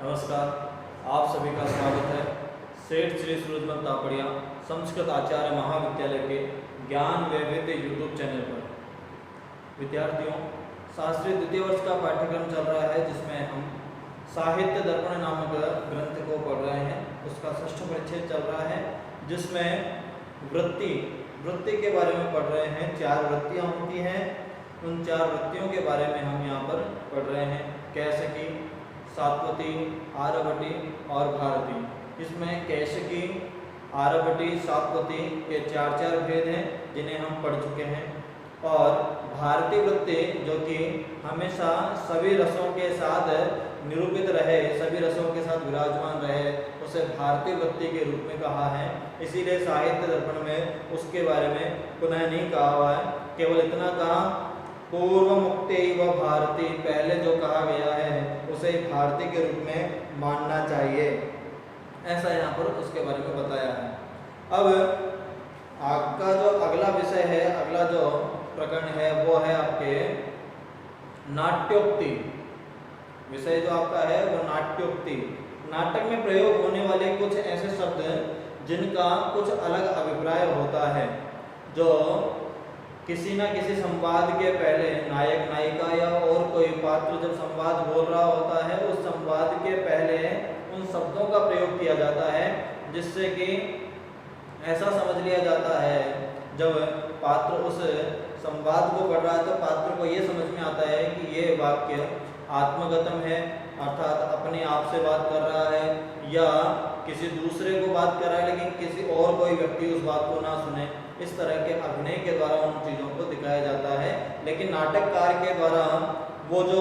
नमस्कार, आप सभी का स्वागत है सेठ श्री सूरजमल तापड़िया संस्कृत आचार्य महाविद्यालय के ज्ञान वैविध्य यूट्यूब चैनल पर। विद्यार्थियों, शास्त्रीय द्वितीय वर्ष का पाठ्यक्रम चल रहा है जिसमें हम साहित्य दर्पण नामक ग्रंथ को पढ़ रहे हैं। उसका षष्ठ परिच्छेद चल रहा है जिसमें वृत्ति के बारे में पढ़ रहे हैं। 4 वृत्तियाँ होती हैं, उन 4 वृत्तियों के बारे में हम यहाँ पर पढ़ रहे हैं। कैशिकी, सात्वती, आर्यभटी और भारती। इसमें कैशिकी, आर्यभटी, सात्वती के 4 भेद हैं जिन्हें हम पढ़ चुके हैं। और भारतीय वृत्ति जो कि हमेशा सभी रसों के साथ निरूपित रहे, सभी रसों के साथ विराजमान रहे, उसे भारतीय वृत्ति के रूप में कहा है। इसीलिए साहित्य दर्पण में उसके बारे में पुनः नहीं कहा हुआ है, केवल इतना कहा पूर्व मुक्ति व भारती, पहले जो कहा गया है उसे भारती के रूप में मानना चाहिए, ऐसा यहाँ पर उसके बारे में बताया है। अब आपका जो अगला विषय है, अगला जो प्रकरण है वो है आपके नाट्योक्ति। विषय जो आपका है वो नाट्योक्ति। नाटक में प्रयोग होने वाले कुछ ऐसे शब्द जिनका कुछ अलग अभिप्राय होता है, जो किसी न किसी संवाद के पहले नायक नायिका या और कोई पात्र जब संवाद बोल रहा होता है, उस संवाद के पहले उन शब्दों का प्रयोग किया जाता है जिससे कि ऐसा समझ लिया जाता है, जब पात्र उस संवाद को पढ़ रहा है तो पात्र को ये समझ में आता है कि ये वाक्य आत्मगतम है, अर्थात अपने आप से बात कर रहा है, या किसी दूसरे को बात कर रहा है लेकिन किसी और कोई व्यक्ति उस बात को ना सुने। इस तरह के अभिनय के द्वारा उन चीज़ों को दिखाया जाता है। लेकिन नाटककार के द्वारा वो जो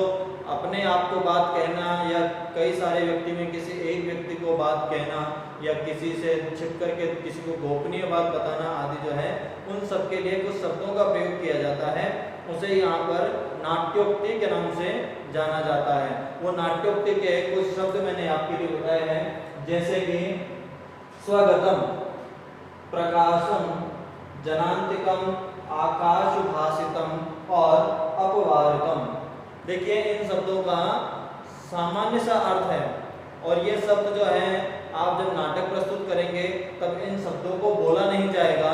अपने आप को बात कहना या कई सारे व्यक्ति में किसी एक व्यक्ति को बात कहना या किसी से छिप करके किसी को गोपनीय बात बताना आदि जो है, उन सब के लिए कुछ शब्दों का प्रयोग किया जाता है। उसे यहाँ पर नाट्योक्ति के नाम से जाना जाता है। वो नाट्योक्ति के कुछ शब्द मैंने आपके लिए बताए हैं, जैसे कि स्वगतम, प्रकाशम, जनांतिकम, आकाशभासितम और अपवारितम। देखिए, इन शब्दों का सामान्य सा अर्थ है और ये शब्द जो है आप जब नाटक प्रस्तुत करेंगे तब इन शब्दों को बोला नहीं जाएगा।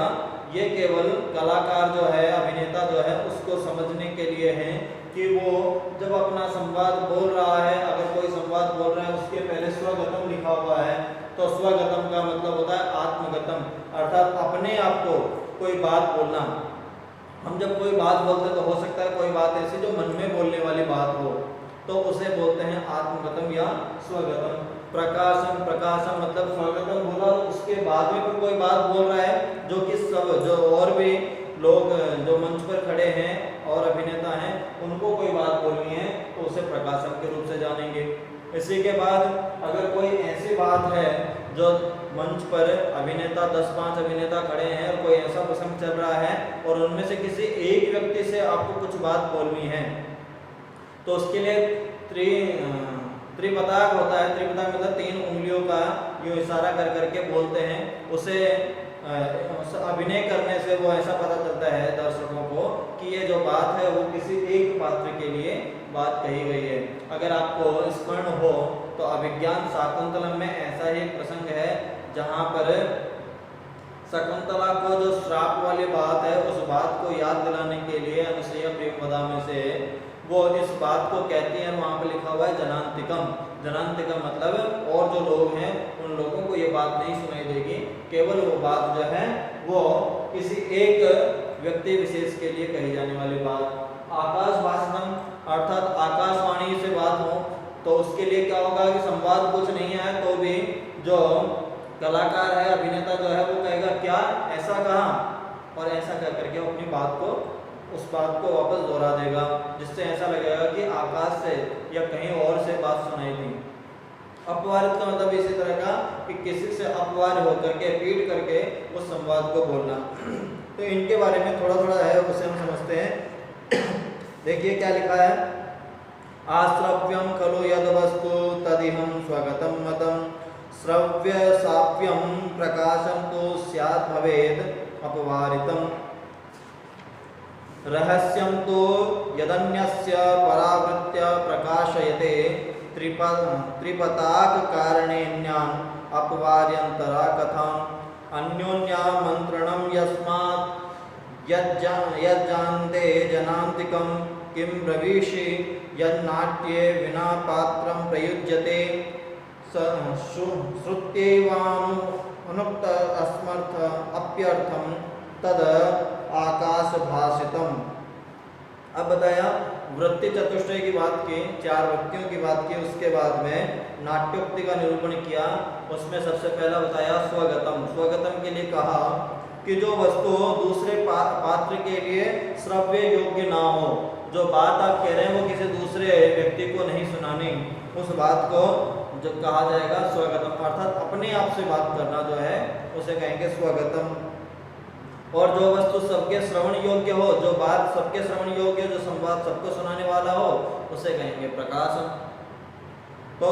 ये केवल कलाकार जो है, अभिनेता जो है, उसको समझने के लिए है कि वो जब अपना संवाद बोल रहा है, अगर कोई संवाद बोल रहा है उसके पहले स्वगतम लिखा हुआ है तो स्वगतम का मतलब होता है आत्मगतम, अर्थात अपने आप को कोई बात बोलना। हम जब कोई बात बोलते तो हो सकता है कोई बात ऐसी जो मन में बोलने वाली बात हो, तो उसे बोलते हैं आत्मगतम या स्वगतम। प्रकाशम, प्रकाशम मतलब स्वगतम बोला, उसके बाद में फिर कोई बात बोल रहा है जो कि सब जो और भी लोग जो मंच पर खड़े हैं और अभिनेता हैं उनको कोई बात बोलनी है तो उसे प्रकाशम के रूप से जानेंगे। इसी के बाद अगर कोई ऐसी बात है जो मंच पर अभिनेता 10-5 अभिनेता खड़े हैं और कोई ऐसा प्रसंग चल रहा है और उनमें से किसी एक व्यक्ति से आपको कुछ बात बोलनी है, तो उसके लिए त्रिपताक होता है। त्रिपताक मतलब 3 उंगलियों का यूं इशारा कर करके बोलते हैं। उसे अभिनय करने से वो ऐसा पता चलता है दर्शकों को कि ये जो बात है वो किसी एक पात्र के लिए बात कही गई है। अगर आपको स्मरण हो तो अभिज्ञान शाकुंतलम में ऐसा ही एक प्रसंग है जहाँ पर शकुंतला को जो श्राप वाली बात है उस बात को याद दिलाने के लिए अनुसैया प्रेमवदा में से वो इस बात को कहती हैं। वहाँ पर लिखा हुआ है जनांतिकम। जनांतिकम मतलब और जो लोग हैं उन लोगों को ये बात नहीं सुनाई देगी, केवल वो बात जो है वो किसी एक व्यक्ति विशेष के लिए कही जाने वाली बात। आकाशभाषणम अर्थात आकाशवाणी से बात हो तो उसके लिए क्या होगा कि संवाद कुछ नहीं है तो भी जो कलाकार है, अभिनेता जो है, वो कहेगा क्या ऐसा कहा, और ऐसा कह करके वो अपनी बात को उस बात को वापस दोहरा देगा, जिससे ऐसा लगेगा कि आकाश से या कहीं और से बात सुनाई दी। अपवारित का मतलब इसी तरह का कि किसी से अपवार होकर के पीट करके उस संवाद को बोलना। तो इनके बारे में थोड़ा थोड़ा है उसे हम समझते हैं। देखिए क्या लिखा है, आश्रव्यम खलु यद वस्तु तदिहं स्वगतम मतम, श्रव्य साप्यम प्रकाशम तो स्यात् भवेद अपवारितम। रहस्यं तु यदन्यस्य परावृत्य प्रकाशयते त्रिपताककारणेन्यान् अपवार्यन्तरा कथाम् अन्योन्यामन्त्रणं यस्मात् यज्जान्ते जनान्तिकं किं ब्रवीषि यन्नाट्ये विना पात्रं प्रयुज्यते श्रुत्यैवानुक्त अस्मर्थ अप्यर्थम तद आकाशभासितम। अब बताया वृत्ति चतुष्टय की बात की, चार वृत्तियों की बात की, उसके बाद में नाट्योक्ति का निरूपण किया। उसमें सबसे पहला बताया स्वगतम। स्वगतम के लिए कहा कि जो वस्तु दूसरे पात्र के लिए श्रव्य योग्य ना हो, जो बात आप कह रहे हैं वो किसी दूसरे व्यक्ति को नहीं सुनानी, उस बात को जो कहा जाएगा स्वगतम, अर्थात अपने आप से बात करना जो है उसे कहेंगे स्वगतम। और जो वस्तु सबके श्रवण योग्य हो, जो बात सबके श्रवण योग्य, जो संवाद सबको सुनाने वाला हो, उसे कहेंगे प्रकाशम। तो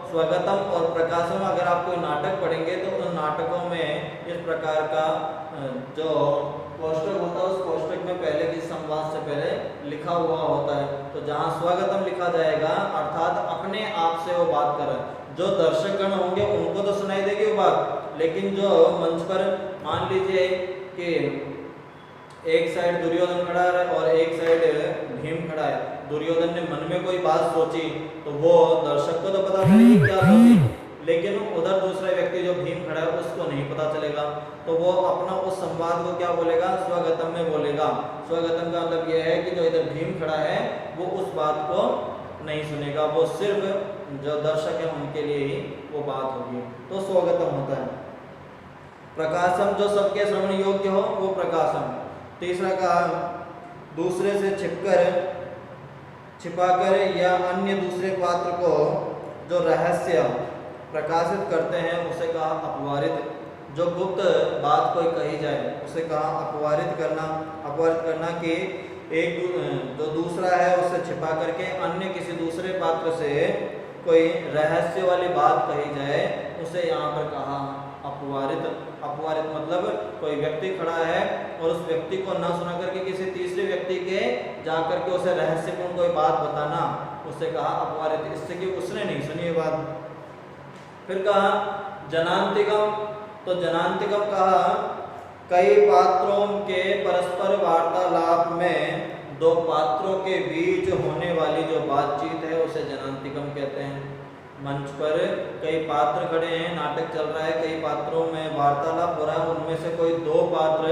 स्वगतम और प्रकाशम, अगर आप कोई नाटक पढ़ेंगे तो उन नाटकों में इस प्रकार का जो कोष्टक होता है, उस कोष्टक में पहले की संवाद से पहले लिखा हुआ होता है। तो जहाँ स्वगतम लिखा जाएगा अर्थात अपने आप से वो बात कर रहा है। जो दर्शकगण होंगे उनको तो सुनाई देगी वो बात, लेकिन जो मंच पर मान लीजिए कि एक साइड दुर्योधन खड़ा है और एक साइड भीम खड़ा है, दुर्योधन ने मन में कोई बात सोची तो वो दर्शक को तो पता चलेगी क्या सोची, लेकिन उधर दूसरा व्यक्ति जो भीम खड़ा है उसको नहीं पता चलेगा। तो वो अपना उस संवाद को क्या बोलेगा, स्वगतम में बोलेगा। स्वगतम का मतलब यह है कि जो इधर भीम खड़ा है वो उस बात को नहीं सुनेगा, वो सिर्फ जो दर्शक है उनके लिए ही वो बात होगी, तो स्वगतम होता है। प्रकाशम, जो सबके श्रवण योग्य हो वो प्रकाशम। तीसरा कहा दूसरे से छिपाकर या अन्य दूसरे पात्र को जो रहस्य प्रकाशित करते हैं उसे कहा अपवारित। जो गुप्त बात कोई कही जाए उसे कहा अपवारित करना। अपवारित करना कि एक जो दूसरा है उससे छिपा करके अन्य किसी दूसरे पात्र से कोई रहस्य वाली बात कही जाए उसे यहाँ पर कहा अपवारित। अपवारित मतलब कोई व्यक्ति खड़ा है और उस व्यक्ति को न सुना करके किसी तीसरे व्यक्ति के जाकर के उसे रहस्यपूर्ण कोई बात बताना, उसे कहा अपवारित, इससे कि उसने नहीं सुनी ये बात। फिर कहा जनांतिकम। तो जनांतिकम कहा कई पात्रों के परस्पर वार्तालाप में दो पात्रों के बीच होने वाली जो बातचीत है उसे जनांतिकम कहते हैं। मंच पर कई पात्र खड़े हैं, नाटक चल रहा है, कई पात्रों में वार्तालाप हो रहा है, उनमें से कोई दो पात्र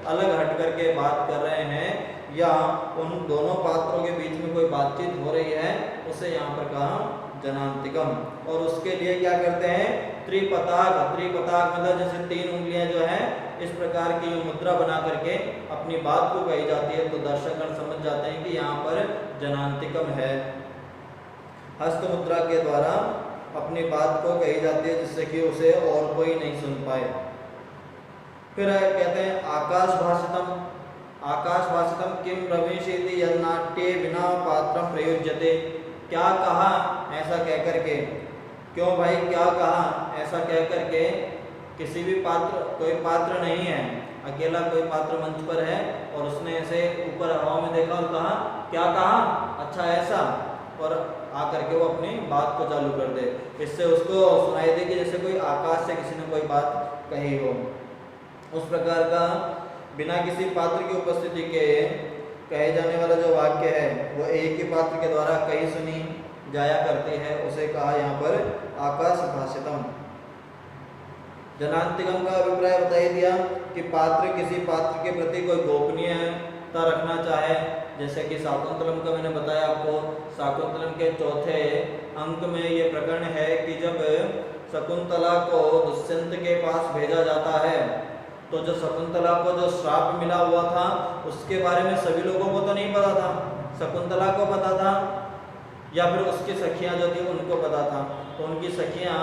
अलग हट करके बात कर रहे हैं या उन दोनों पात्रों के बीच में कोई बातचीत हो रही है, उसे यहाँ पर कहा जनांतिकम। और उसके लिए क्या करते हैं, त्रिपताक। त्रिपताक मतलब जैसे तीन उंगलियां जो है इस प्रकार की मुद्रा बना करके अपनी बात को कही जाती है, तो दर्शकगण समझ जाते हैं कि यहाँ पर जनांतिकम है। हस्त मुद्रा के द्वारा अपनी बात को कही जाती है जिससे कि उसे और कोई नहीं सुन पाए। फिर कहते हैं आकाश भाषितम। आकाश भाषितम किम रविषेति यन्नाट्ये बिना पात्रम प्रयुज्यते। क्या कहा ऐसा कह करके, क्यों भाई क्या कहा ऐसा कह करके, किसी भी पात्र, कोई पात्र नहीं है, अकेला कोई पात्र मंच पर है और उसने ऐसे ऊपर हवा में देखा और कहा क्या कहा, अच्छा ऐसा, और आकर के वो अपनी बात को चालू कर दे। इससे उसको सुनाई दे कि जैसे कोई आकाश से किसी ने कोई बात कही हो। उस प्रकार का बिना किसी पात्र की उपस्थिति के कहे जाने वाला जो वाक्य है वो एक ही पात्र के द्वारा कहीं सुनी जाया करती है, उसे कहा यहाँ पर आकाश भाषितम। जनांतिकम का अभिप्राय बताई दिया कि पात्र किसी पात्र के प्रति कोई गोपनीयता रखना चाहे, जैसे कि शाकुंतलम का मैंने बताया आपको। शाकुंतलम के चौथे अंक में ये प्रकरण है कि जब शकुंतला को दुष्यंत के पास भेजा जाता है तो जो शकुंतला को जो श्राप मिला हुआ था उसके बारे में सभी लोगों को तो नहीं पता था, शकुंतला को पता था या फिर उसकी सखियां जो थी उनको पता था। तो उनकी सखियां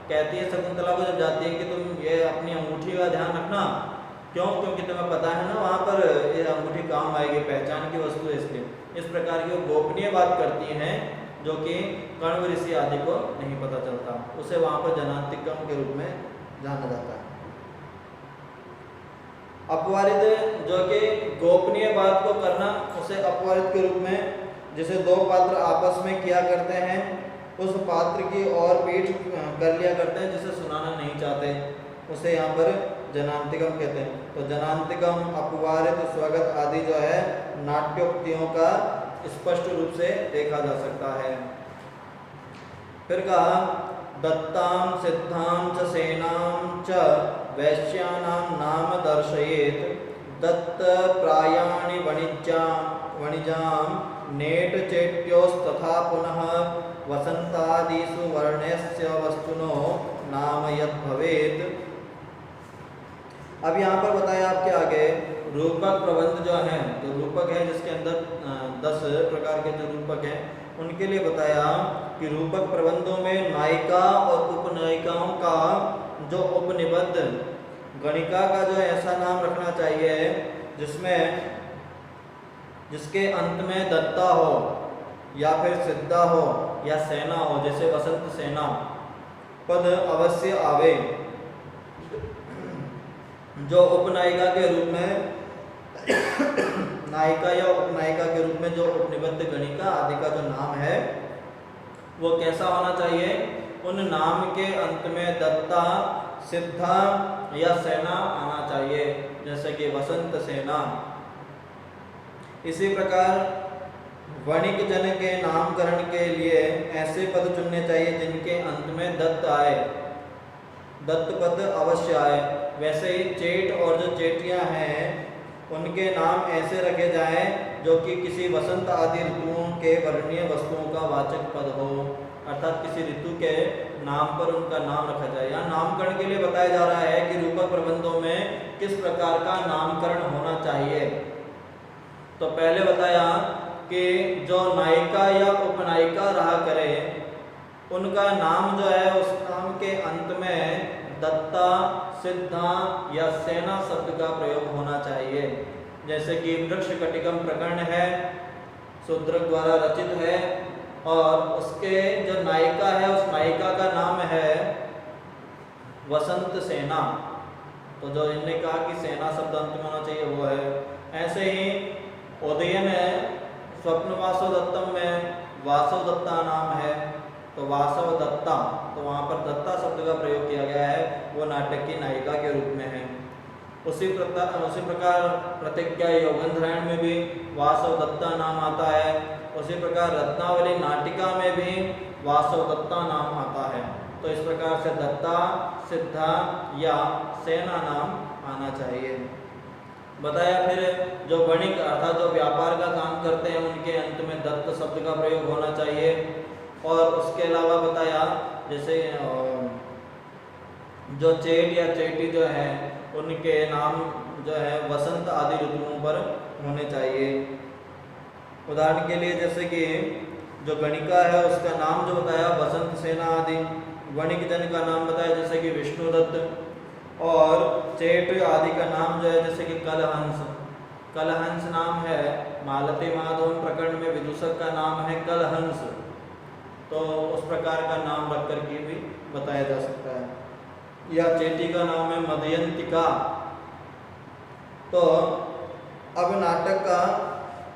कहती है शकुंतला को जब जाती है कि तुम ये अपनी अंगूठी का ध्यान रखना, क्यों, क्योंकि तुम्हें पता है ना वहाँ पर ये अंगूठी काम आएगी, पहचान की वस्तु है इसलिए। इस प्रकार की वो गोपनीय बात करती हैं जो कि कण्व ऋषि आदि को नहीं पता चलता, उसे वहाँ पर जनांतिकम के रूप में जाना जाता है। अपवारित जो कि गोपनीय बात को करना, उसे अपवारित के रूप में, जिसे दो पात्र आपस में किया करते हैं, उस पात्र की और पीठ कर लिया करते हैं जिसे सुनाना नहीं चाहते, उसे यहाँ पर जनांतिकम कहते हैं। तो जनांतिकम, अपवारित, स्वगत आदि जो है नाट्योक्तियों का स्पष्ट रूप से देखा जा सकता है। फिर कहा दत्तां सिद्धां च सेनां च वैश्यानां नाम दर्शयेत्, दत्त प्रायाणि वणिजां नेट चेट्योस्तथा पुनः वसंतादिषु वर्णस्य वस्तुनो नाम यद भवेत्। अब यहाँ पर बताया आपके आगे रूपक प्रबंध जो हैं, तो रूपक है जिसके अंदर 10 प्रकार के जो रूपक हैं उनके लिए बताया कि रूपक प्रबंधों में नायिका और उपनायिकाओं का जो उपनिबद्ध गणिका का जो ऐसा नाम रखना चाहिए जिसके अंत में दत्ता हो या फिर सिद्धा हो या सेना हो, जैसे वसंत सेना पद अवश्य आवे। जो उपनायिका के रूप में नायिका या उपनायिका के रूप में जो उपनिबद्ध गणिका आदि का जो नाम है वो कैसा होना चाहिए, उन नाम के अंत में दत्ता, सिद्धा या सेना आना चाहिए, जैसे कि वसंत सेना। इसी प्रकार वणिक जन के नामकरण के लिए ऐसे पद चुनने चाहिए जिनके अंत में दत्त आए, दत्त पद अवश्य आए। वैसे ही चेट और जो चेटियां हैं उनके नाम ऐसे रखे जाएं जो कि किसी वसंत आदि ऋतुओं के वर्णीय वस्तुओं का वाचक पद हो, अर्थात किसी ऋतु के नाम पर उनका नाम रखा जाए। यहाँ नामकरण के लिए बताया जा रहा है कि रूपक प्रबंधों में किस प्रकार का नामकरण होना चाहिए। तो पहले बताया कि जो नायिका या उपनायिका रहा करे उनका नाम जो है उस नाम के अंत में दत्ता, सिद्धा या सेना शब्द का प्रयोग होना चाहिए। जैसे कि वृक्ष कटिकम प्रकरण है, शूद्रक द्वारा रचित है और उसके जो नायिका है उस नायिका का नाम है वसंत सेना। तो जो इनने कहा कि सेना शब्द अंत में होना चाहिए वो है। ऐसे ही उदयन है, स्वप्न वासव दत्तम में वासव दत्ता नाम है, तो वासव दत्ता, तो वहाँ पर दत्ता शब्द का प्रयोग किया गया है, वो नाटक की नायिका के रूप में है। उसी प्रकार प्रतिज्ञा योगंधरायण में भी वासव दत्ता नाम आता है। उसी प्रकार रत्नावली नाटिका में भी वासव दत्ता नाम आता है। तो इस प्रकार से दत्ता, सिद्धा या सेना नाम आना चाहिए। बताया फिर जो वणिक अर्थात जो व्यापार का काम करते हैं उनके अंत में दत्त शब्द का प्रयोग होना चाहिए। और उसके अलावा बताया जैसे जो चेट या चेटी जो है उनके नाम जो है वसंत आदि ऋतुओं पर होने चाहिए। उदाहरण के लिए जैसे कि जो गणिका है उसका नाम जो बताया वसंत सेना आदि, वणिक जन का नाम बताया जैसे कि विष्णुदत्त, और चेट आदि का नाम जो है जैसे कि कलहंस। कलहंस नाम है मालती माधव प्रकरण में विदूषक का नाम है कलहंस, तो उस प्रकार का नाम रख कर के भी बताया जा सकता है। या चेटी का नाम है मदयंतिका। तो अब नाटक का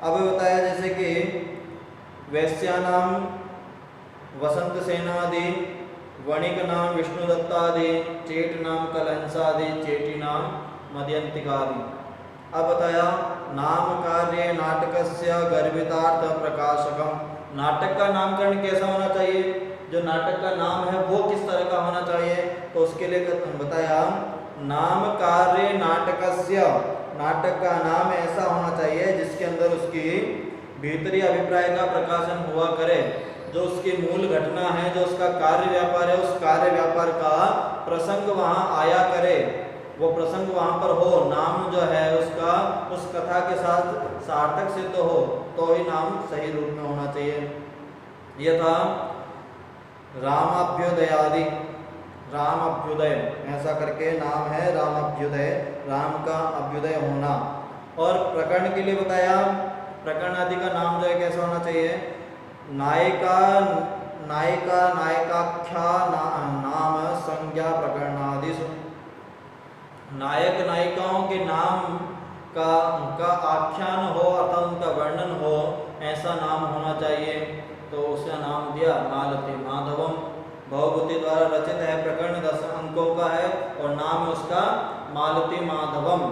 अब बताया जैसे कि वैश्या नाम वसंत सेना आदि, वणिक नाम विष्णुदत्ता आदि, चेट नाम कलहंस आदि, चेटी नाम मदयंतिका आदि। अब बताया नाम कार्य नाटकस्य गर्भितार्थ प्रकाशकम। नाटक का नामकरण कैसा होना चाहिए, जो नाटक का नाम है वो किस तरह का होना चाहिए, तो उसके लिए बताया नाम कार्य नाटकस्य, नाटक का नाम ऐसा होना चाहिए जिसके अंदर उसकी भीतरी अभिप्राय का प्रकाशन हुआ करे, जो उसकी मूल घटना है, जो उसका कार्य व्यापार है, उस कार्य व्यापार का प्रसंग वहाँ आया करे, वो प्रसंग वहाँ पर हो, नाम जो है उसका उस कथा के साथ सार्थक सिद्ध हो, तो ही नाम सही रूप में होना चाहिए। यथा रामाभ्युदयादि, राम अभ्युदय ऐसा करके नाम है रामाभ्युदय, राम का अभ्युदय होना। और प्रकरण के लिए बताया प्रकरण आदि का नाम जो है कैसा होना चाहिए, नायिका नायिकाख्या नाम संज्ञा प्रकरणादिषु। नायक नायिकाओं के नाम का उनका आख्यान हो अथवा उनका वर्णन हो, ऐसा नाम होना चाहिए। तो उसका नाम दिया मालती माधवम। भवभूति द्वारा रचित है, प्रकरण 10 अंकों का है और नाम है उसका मालती माधवम।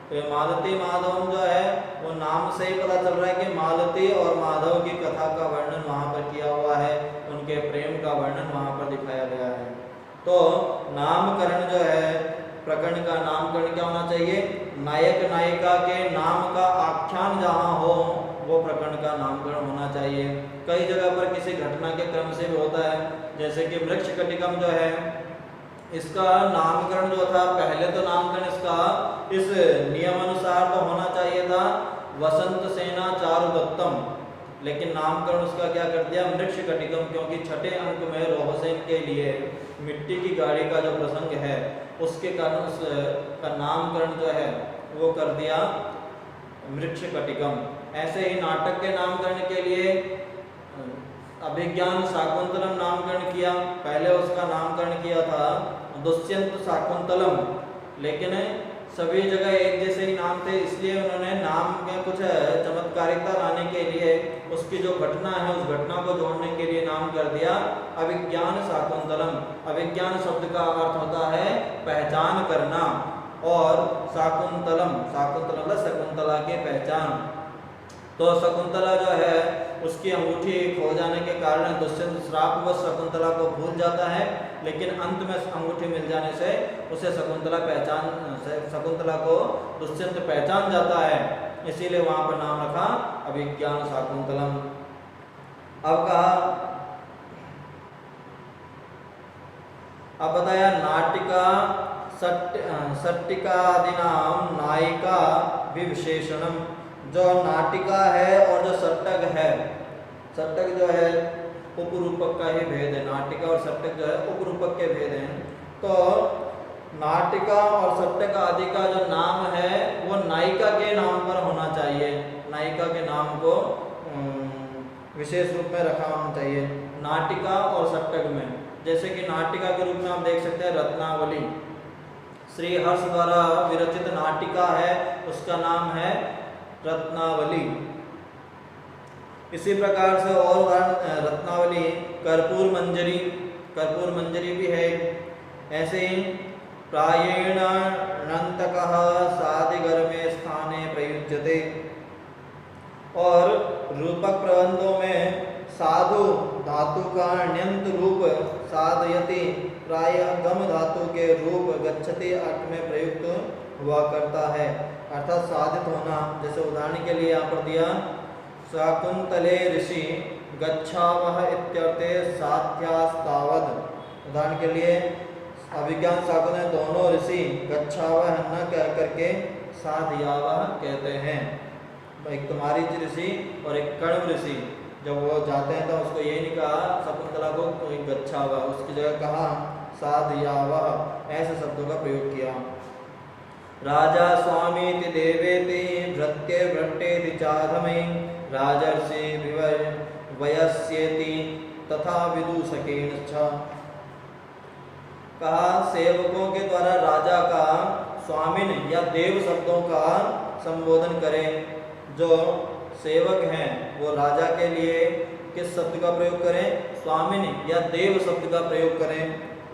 तो ये मालती माधवम जो है वो नाम से ही पता चल रहा है कि मालती और माधव की कथा का वर्णन वहाँ पर किया हुआ है, उनके प्रेम का वर्णन वहाँ पर दिखाया गया है। तो नामकरण जो है, प्रकरण का नामकरण क्या होना चाहिए? नायक नायिका के नाम का आख्यान जहाँ हो वो प्रकरण का नामकरण होना चाहिए। कई जगह पर किसी घटना के क्रम से भी होता है, जैसे कि वृक्ष कटिकम जो है, इसका नामकरण जो था, पहले तो नामकरण इसका इस नियम अनुसार तो होना चाहिए था वसंत सेना चारुदत्तम, लेकिन नामकरण उसका क्या कर दिया? वृक्ष कटिकम, क्योंकि छठे अंक में रोहसेन के लिए मिट्टी की गाड़ी का जो प्रसंग है उसके कारण उसका नामकरण जो है वो कर दिया वृक्ष कटिकम। ऐसे ही नाटक के नामकरण के लिए अभिज्ञान शाकुंतलम नामकरण किया, पहले उसका नामकरण किया था दुष्यंत शाकुंतलम, लेकिन सभी जगह एक जैसे ही नाम थे, इसलिए उन्होंने नाम में कुछ चमत्कारिता लाने के लिए उसकी जो घटना है उस घटना को जोड़ने के लिए नाम कर दिया अभिज्ञान शाकुंतलम। अभिज्ञान शब्द का अर्थ होता है पहचान करना, और शाकुंतलम, शाकुंतलम मतलब शकुंतला की पहचान। तो शकुंतला जो है उसकी अंगूठी खो जाने के कारण दुष्यंत श्रापवश शकुंतला को भूल जाता है, लेकिन अंत में अंगूठी मिल जाने से उसे शकुंतला को दुष्यंत पहचान जाता है, इसीलिए वहां पर नाम रखा अभिज्ञान शाकुंतलम। अब कहा, अब बताया नाटिका सट्टिकादिनाम नायिका विशेषणम। जो नाटिका है और जो सट्टक है, सट्टक जो है उपरूपक का ही भेद है, नाटिका और सट्टक जो है उपरूपक के भेद हैं। तो नाटिका और सट्टक आदि का जो नाम है वो नायिका के नाम पर होना चाहिए, नायिका के नाम को विशेष रूप में रखा होना चाहिए नाटिका और सट्टक में। जैसे कि नाटिका के रूप में आप देख सकते हैं रत्नावली, श्री हर्ष द्वारा विरचित नाटिका है, उसका नाम है रत्नावली। इसी प्रकार से और उदाहरण रत्नावली कर्पूर मंजरी, कर्पूर मंजरी भी है। ऐसे ही प्रायेण नंतकः सादिगर्मे स्थाने प्रयुज्यते, और रूपक प्रबंधों में साधु धातु का ण्यंत रूप साधयति प्राय गम धातु के रूप गच्छति अर्थ में प्रयुक्त हुआ करता है, अर्थात साधित होना। जैसे उदाहरण के लिए यहाँ पर दिया शाकुंतले ऋषि गच्छावह इत्यर्थे साध्यास्तावद। उदाहरण के लिए अभिज्ञान शाकुंतल दोनों ऋषि गच्छावह न कह करके साध्यावह कहते हैं। एक तुम्हारी ऋषि और एक कण्व ऋषि जब वो जाते हैं तो उसको ये नहीं कहा शकुंतला को कोई गच्छावह, उसकी जगह कहा साध्यावह, ऐसे शब्दों का प्रयोग किया। राजा स्वामीति देवेति भृत्ये भृट्टेति चाधमे राजर्षि वयस्येति तथा विदूषकेन च। कहा सेवकों के द्वारा राजा का स्वामिन या देव शब्दों का संबोधन करें। जो सेवक हैं वो राजा के लिए किस शब्द का प्रयोग करें? स्वामिन या देव शब्द का प्रयोग करें।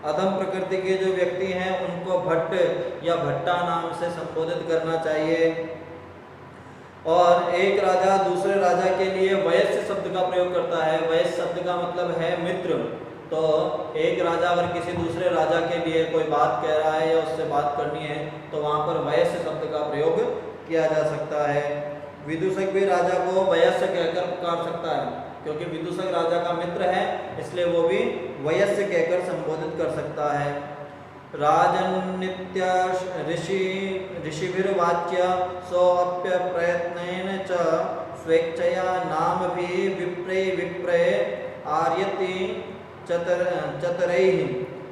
अधम प्रकृति के जो व्यक्ति हैं उनको भट्ट या भट्टा नाम से संबोधित करना चाहिए। और एक राजा दूसरे राजा के लिए वयस्य शब्द का प्रयोग करता है। वयस्य शब्द का मतलब है मित्र। तो एक राजा अगर किसी दूसरे राजा के लिए कोई बात कह रहा है या उससे बात करनी है तो वहाँ पर वयस्य शब्द का प्रयोग किया जा सकता है। विदूषक भी राजा को वयस्य कहकर पुकार सकता है, क्योंकि विदूषक राजा का मित्र है, इसलिए वो भी वयस्य कहकर संबोधित कर सकता है। राजन्नित्य ऋषिभिर्वाच्य सोऽप्य प्रयत्नेन च स्वेच्छया नाम भी विप्रे आर्यति चतरैः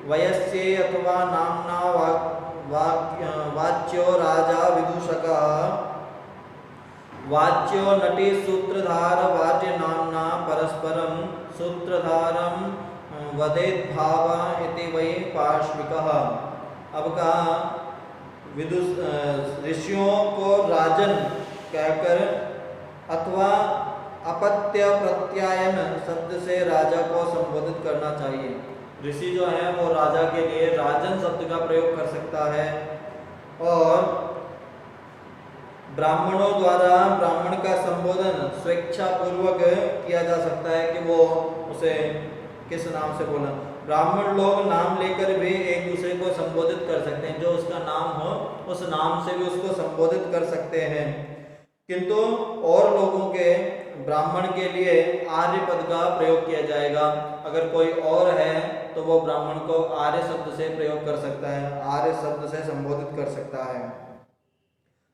वयस्ये अथवा नाम्ना वाच्यो राजा विदूषकः वाच्यो नटी सूत्रधार वाच्य नामना परस्परम सूत्रधारम वदेत भाव इति वै पार्श्विकः। अब कहा ऋषियों को राजन कहकर अथवा अपत्य प्रत्यायन शब्द से राजा को संबोधित करना चाहिए। ऋषि जो है वो राजा के लिए राजन शब्द का प्रयोग कर सकता है, और ब्राह्मणों द्वारा ब्राह्मण का संबोधन स्वेच्छा पूर्वक किया जा सकता है कि वो उसे किस नाम से बोला। ब्राह्मण लोग नाम लेकर भी एक दूसरे को संबोधित कर सकते हैं, जो उसका नाम हो उस नाम से भी उसको संबोधित कर सकते हैं। किंतु और लोगों के ब्राह्मण के लिए आर्य पद का प्रयोग किया जाएगा। अगर कोई और है तो वो ब्राह्मण को आर्य शब्द से प्रयोग कर सकता है, आर्य शब्द से संबोधित कर सकता है।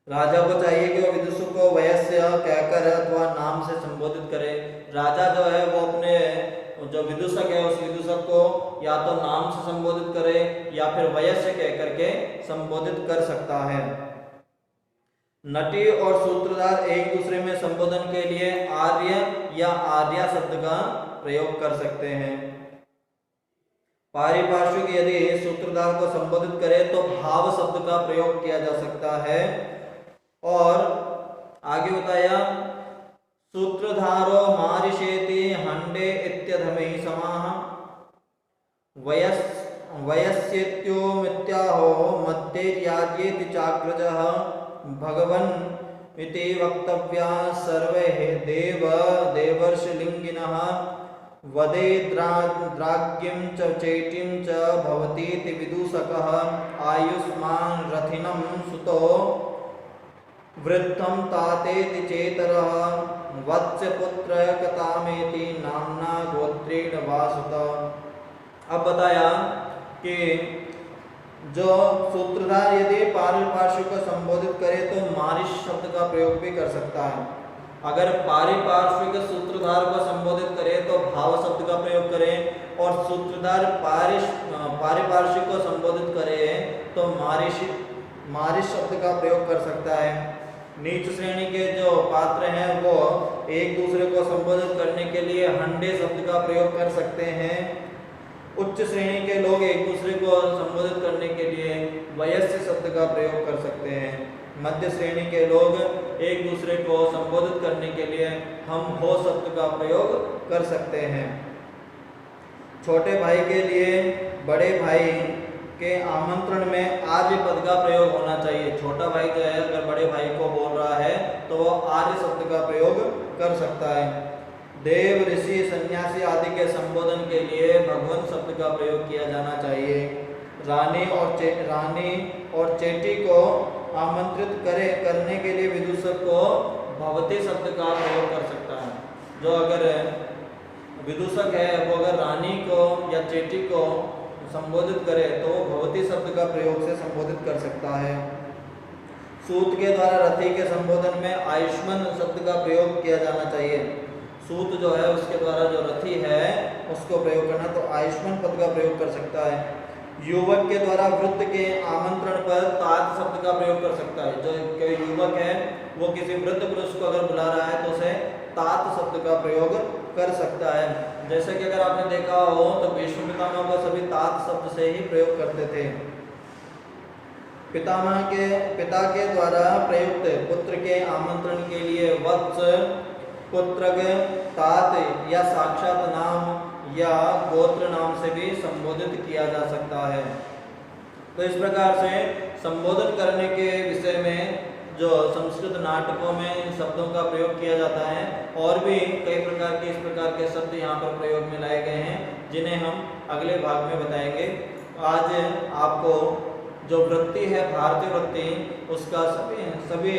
राजा को चाहिए कि वो विदुषक को वयस्य कहकर अथवा नाम से संबोधित करे। राजा जो है वो अपने जो विदूषक है उस विदूषक को या तो नाम से संबोधित करे या फिर वयस्य कह करके संबोधित कर सकता है। नटी और सूत्रधार एक दूसरे में संबोधन के लिए आर्य या आर्या शब्द का प्रयोग कर सकते हैं। पारिभाषिक यदि सूत्रधार को संबोधित करे तो भाव शब्द का प्रयोग किया जा सकता है। और आगे बताया, सूत्रधारो मारिषेति हंडे इत्यधमे समाह वयस्येत्यो मिथ्याहो मध्येर्याज्येति चाग्रजः भगवन् इति वक्तव्या सर्वे देवर्षिलिंगिनः वदे द्राग्यं च चेटिं च भवतीति विदूषकः आयुष्मान् रथिनं सुतो वृद्धं तातेति चेतरः वत्सपुत्र कतामेति नाम्ना गोत्रेण वासुत। अब बताया कि जो सूत्रधार यदि पारिपार्श्विक को संबोधित करे तो मारिष शब्द का प्रयोग भी कर सकता है। अगर पारिपार्श्विक सूत्रधार को संबोधित करे तो भाव शब्द का प्रयोग करे, और सूत्रधार पारिपार्श्विक को संबोधित करे तो मारिष शब्द का प्रयोग कर सकता है। नीच श्रेणी के जो पात्र हैं वो एक दूसरे को संबोधित करने के लिए हंडे शब्द का प्रयोग कर सकते हैं। उच्च श्रेणी के लोग एक दूसरे को संबोधित करने के लिए वयस्य शब्द का प्रयोग कर सकते हैं। मध्य श्रेणी के लोग एक दूसरे को संबोधित करने के लिए हम हो शब्द का प्रयोग कर सकते हैं। छोटे भाई के लिए बड़े भाई के आमंत्रण में आर्य पद का प्रयोग होना चाहिए। छोटा भाई जो है अगर बड़े भाई को बोल रहा है तो वो आर्य शब्द का प्रयोग कर सकता है। देव, ऋषि, सन्यासी आदि के संबोधन के लिए भगवान शब्द का प्रयोग किया जाना चाहिए। रानी और चेटी को आमंत्रित करने के लिए विदूषक को भवती शब्द का प्रयोग कर सकता है। जो अगर विदूषक है वो अगर रानी को या चेटी को संबोधित करे तो भवती शब्द का प्रयोग से संबोधित कर सकता है। सूत के द्वारा रथी के संबोधन में आयुष्मान शब्द का प्रयोग किया जाना चाहिए। सूत जो है उसके द्वारा जो रथी है उसको प्रयोग करना, तो आयुष्मान पद का प्रयोग कर सकता है। युवक के द्वारा वृद्ध के आमंत्रण पर तात शब्द का प्रयोग कर सकता है। जो कोई युवक है वो किसी वृद्ध पुरुष को अगर बुला रहा है तो उसे तात शब्द का प्रयोग कर सकता है। जैसे कि अगर आपने देखा हो तो भीष्म पितामह को सभी तात शब्द से ही प्रयोग करते थे। पिता के द्वारा प्रयुक्त पुत्र के आमंत्रण के लिए वत्स, पुत्रग, तात या साक्षात नाम या गोत्र नाम से भी संबोधित किया जा सकता है। तो इस प्रकार से संबोधन करने के विषय में जो संस्कृत नाटकों में इन शब्दों का प्रयोग किया जाता है, और भी कई प्रकार के इस प्रकार के शब्द यहाँ पर प्रयोग में लाए गए हैं जिन्हें हम अगले भाग में बताएंगे। आज आपको जो वृत्ति है भारतीय वृत्ति, उसका सभी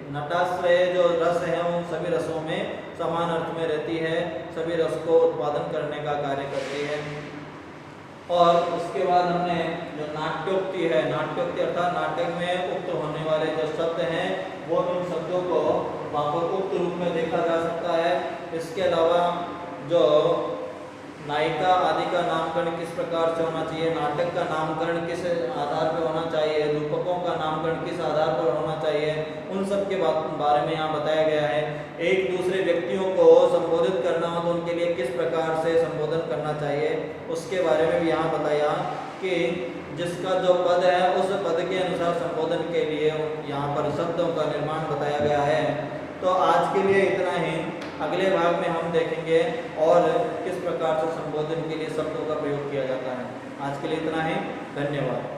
नटाश्रय जो रस है उन सभी रसों में समान अर्थ में रहती है, सभी रस को उत्पादन करने का कार्य करती है। और उसके बाद हमने जो नाट्योक्ति है, नाट्योक्ति अर्थात नाटक में उक्त होने वाले जो शब्द हैं वो इन शब्दों को वहाँ पर उक्त रूप में देखा जा सकता है। इसके अलावा जो नायिका आदि का नामकरण किस प्रकार से होना चाहिए, नाटक का नामकरण किस आधार पर होना चाहिए, रूपकों का नामकरण किस आधार पर होना चाहिए, उन सब के बारे में यहाँ बताया गया है। एक दूसरे व्यक्तियों को संबोधित करना हो तो उनके लिए किस प्रकार से संबोधन करना चाहिए, उसके बारे में भी यहाँ बताया कि जिसका जो पद है उस पद के अनुसार संबोधन के लिए यहाँ पर शब्दों का निर्माण बताया गया है। तो आज के लिए इतना ही। अगले भाग में हम देखेंगे और किस प्रकार से संबोधन के लिए शब्दों का प्रयोग किया जाता है। आज के लिए इतना ही। धन्यवाद।